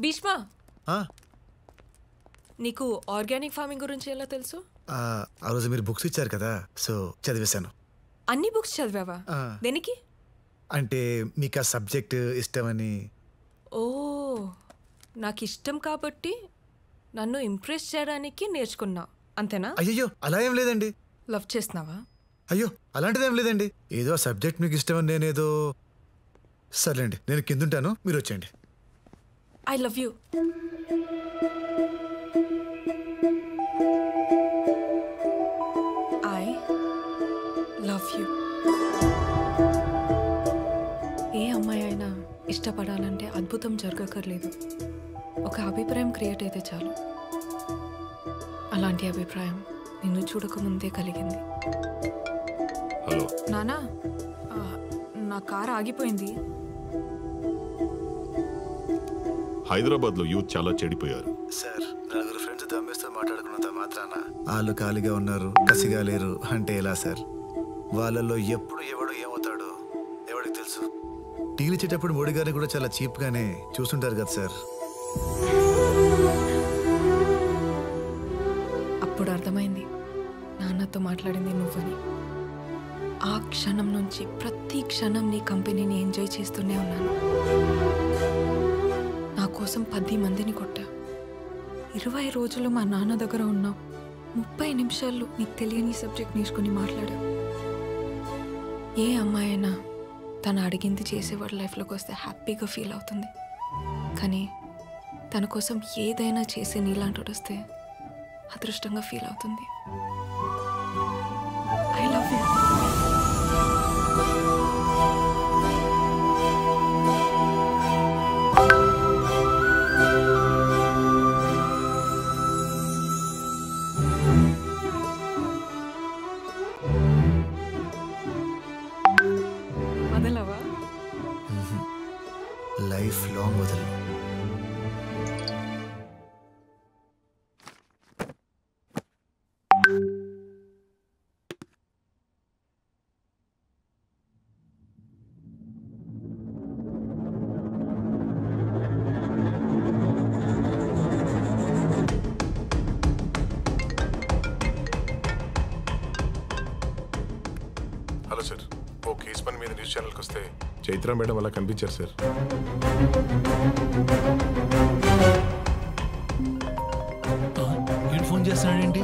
భీష్మ, నీకు organic farming గురించి ఎలా తెలుసు? ఆ రోజు మీరు బుక్స్ ఇచ్చారు కదా, సో చదివేశాను. అన్ని బుక్స్ చదివావా? దేనికి? అంటే మీకు ఆ సబ్జెక్ట్ ఇష్టమని. ఓ, నాకు ఇష్టం కాబట్టి నన్ను ఇంప్రెస్ చేయడానికి నేర్చుకున్నా, అంతేనా? అయ్యో అలా ఏం లేదండి. లవ్ చేస్తున్నావా? అయ్యో అలాంటిదేం లేదండి. ఏదో ఆ సబ్జెక్ట్ మీకు ఇష్టమని నేనేదో. సర్లేండి, నేను కిందుంటాను, మీరు వచ్చేయండి. I love you. I love you. ఏ అమ్మాయి అయినా ఇష్టపడాలంటే అద్భుతం జరగక్కర్లేదు, ఒక అభిప్రాయం క్రియేట్ అయితే చాలు. అలాంటి అభిప్రాయం నిన్ను చూడకముందే కలిగింది. హలో నానా, నా కారు ఆగిపోయింది. హైదరాబాద్లో యూత్ చాలా చెడిపోయారు సార్. నలుగురు ఫ్రెండ్స్ దమ్మేస్తూ మాట్లాడుకున్నంత మాత్రాన వాళ్ళు ఖాళీగా ఉన్నారు, కసిగా లేరు అంటే ఎలా సార్? వాళ్ళల్లో ఎప్పుడు ఎవడు ఏమవుతాడో ఎవడికి తెలుసు. టీలు ఇచ్చేటప్పుడు మోడీ గారిని కూడా చాలా చీప్గానే చూస్తుంటారు కదా సార్. అప్పుడు అర్థమైంది నాన్నతో మాట్లాడింది నువ్వని. ఆ క్షణం నుంచి ప్రతి క్షణం నీ కంపెనీని ఎంజాయ్ చేస్తూనే ఉన్నాను. నా కోసం 10 మందిని కొట్టా. 20 రోజులు మా నాన్న దగ్గర ఉన్నావు. 30 నిమిషాల్లో నీకు తెలియని సబ్జెక్ట్ నేర్చుకుని మాట్లాడా. ఏ అమ్మాయి అయినా తను అడిగింది చేసేవాడు లైఫ్లోకి వస్తే హ్యాపీగా ఫీల్ అవుతుంది. కానీ తన కోసం ఏదైనా చేసే నీలాంటి వస్తే అదృష్టంగా ఫీల్ అవుతుంది. I love you. వదలవా? లైఫ్ లాంగ్ వదలను. హలో సార్, ఓ కేసు పని మీద న్యూస్ ఛానల్కి వస్తే చైత్ర మేడం అలా కనిపించారు సార్. ఫోన్ చేస్తున్నాడేంటి?